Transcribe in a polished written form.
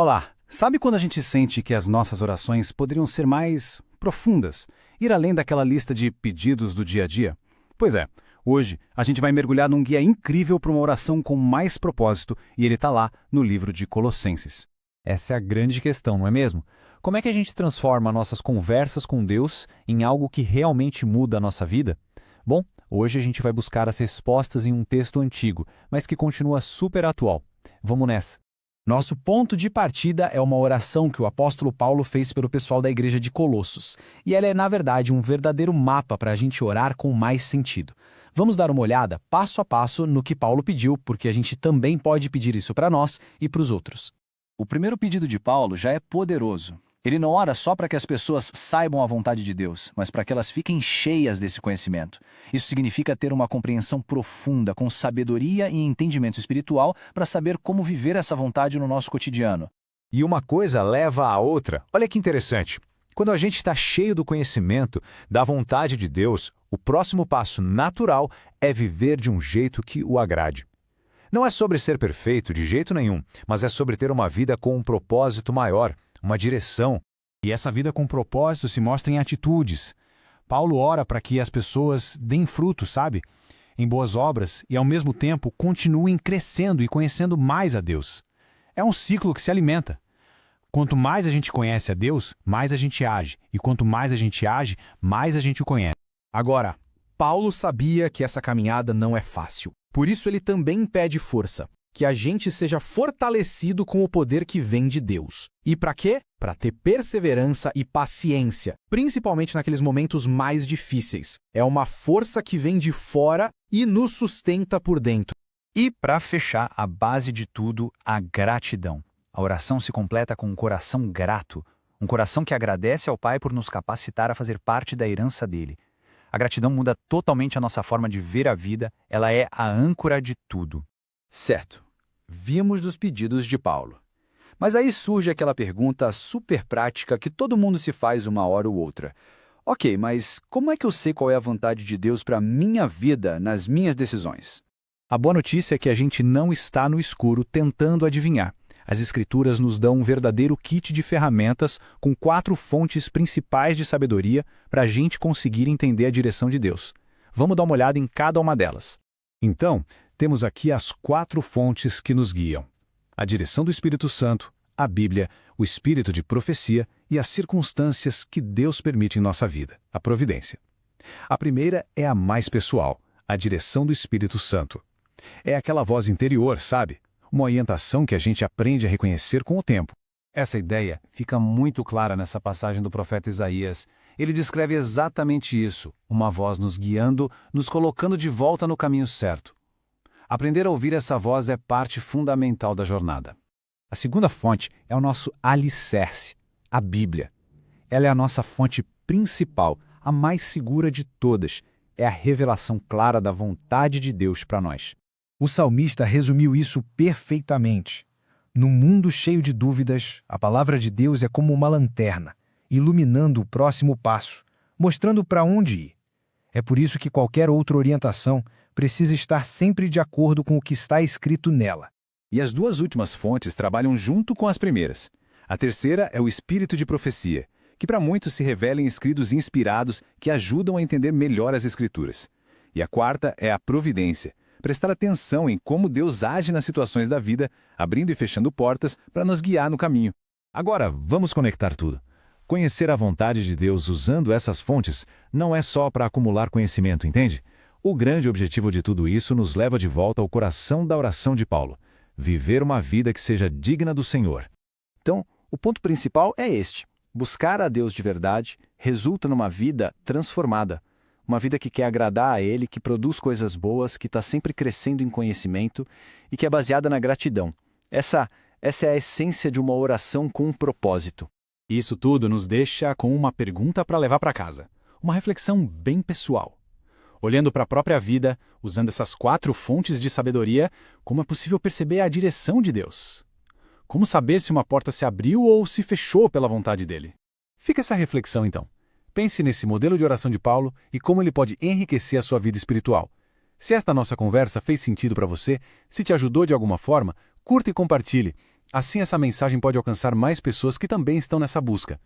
Olá, sabe quando a gente sente que as nossas orações poderiam ser mais profundas, ir além daquela lista de pedidos do dia a dia? Pois é, hoje a gente vai mergulhar num guia incrível para uma oração com mais propósito e ele está lá no livro de Colossenses. Essa é a grande questão, não é mesmo? Como é que a gente transforma nossas conversas com Deus em algo que realmente muda a nossa vida? Bom, hoje a gente vai buscar as respostas em um texto antigo, mas que continua super atual. Vamos nessa! Nosso ponto de partida é uma oração que o apóstolo Paulo fez pelo pessoal da igreja de Colossos. E ela é, na verdade, um verdadeiro mapa para a gente orar com mais sentido. Vamos dar uma olhada, passo a passo, no que Paulo pediu, porque a gente também pode pedir isso para nós e para os outros. O primeiro pedido de Paulo já é poderoso. Ele não ora só para que as pessoas saibam a vontade de Deus, mas para que elas fiquem cheias desse conhecimento. Isso significa ter uma compreensão profunda, com sabedoria e entendimento espiritual para saber como viver essa vontade no nosso cotidiano. E uma coisa leva à outra. Olha que interessante. Quando a gente está cheio do conhecimento, da vontade de Deus, o próximo passo natural é viver de um jeito que o agrade. Não é sobre ser perfeito de jeito nenhum, mas é sobre ter uma vida com um propósito maior, uma direção. E essa vida com propósito se mostra em atitudes. Paulo ora para que as pessoas deem fruto, sabe? Em boas obras e, ao mesmo tempo, continuem crescendo e conhecendo mais a Deus. É um ciclo que se alimenta. Quanto mais a gente conhece a Deus, mais a gente age. E quanto mais a gente age, mais a gente o conhece. Agora, Paulo sabia que essa caminhada não é fácil. Por isso ele também pede força. Que a gente seja fortalecido com o poder que vem de Deus. E para quê? Para ter perseverança e paciência, principalmente naqueles momentos mais difíceis. É uma força que vem de fora e nos sustenta por dentro. E, para fechar, a base de tudo, a gratidão. A oração se completa com um coração grato, um coração que agradece ao Pai por nos capacitar a fazer parte da herança dele. A gratidão muda totalmente a nossa forma de ver a vida, ela é a âncora de tudo. Certo, vimos dos pedidos de Paulo. Mas aí surge aquela pergunta super prática que todo mundo se faz uma hora ou outra. Ok, mas como é que eu sei qual é a vontade de Deus para a minha vida, nas minhas decisões? A boa notícia é que a gente não está no escuro tentando adivinhar. As Escrituras nos dão um verdadeiro kit de ferramentas com 4 fontes principais de sabedoria para a gente conseguir entender a direção de Deus. Vamos dar uma olhada em cada uma delas. Então, temos aqui as 4 fontes que nos guiam: a direção do Espírito Santo, a Bíblia, o espírito de profecia e as circunstâncias que Deus permite em nossa vida, a providência. A primeira é a mais pessoal, a direção do Espírito Santo. É aquela voz interior, sabe? Uma orientação que a gente aprende a reconhecer com o tempo. Essa ideia fica muito clara nessa passagem do profeta Isaías. Ele descreve exatamente isso, uma voz nos guiando, nos colocando de volta no caminho certo. Aprender a ouvir essa voz é parte fundamental da jornada. A segunda fonte é o nosso alicerce, a Bíblia. Ela é a nossa fonte principal, a mais segura de todas. É a revelação clara da vontade de Deus para nós. O salmista resumiu isso perfeitamente. Num mundo cheio de dúvidas, a palavra de Deus é como uma lanterna, iluminando o próximo passo, mostrando para onde ir. É por isso que qualquer outra orientação precisa estar sempre de acordo com o que está escrito nela. E as 2 últimas fontes trabalham junto com as primeiras. A terceira é o espírito de profecia, que para muitos se revela em escritos inspirados que ajudam a entender melhor as Escrituras. E a quarta é a providência, prestar atenção em como Deus age nas situações da vida, abrindo e fechando portas para nos guiar no caminho. Agora, vamos conectar tudo. Conhecer a vontade de Deus usando essas fontes não é só para acumular conhecimento, entende? O grande objetivo de tudo isso nos leva de volta ao coração da oração de Paulo: viver uma vida que seja digna do Senhor. Então, o ponto principal é este. Buscar a Deus de verdade resulta numa vida transformada. Uma vida que quer agradar a Ele, que produz coisas boas, que está sempre crescendo em conhecimento e que é baseada na gratidão. Essa é a essência de uma oração com um propósito. Isso tudo nos deixa com uma pergunta para levar para casa. Uma reflexão bem pessoal. Olhando para a própria vida, usando essas 4 fontes de sabedoria, como é possível perceber a direção de Deus? Como saber se uma porta se abriu ou se fechou pela vontade dele? Fica essa reflexão então. Pense nesse modelo de oração de Paulo e como ele pode enriquecer a sua vida espiritual. Se esta nossa conversa fez sentido para você, se te ajudou de alguma forma, curta e compartilhe. Assim essa mensagem pode alcançar mais pessoas que também estão nessa busca.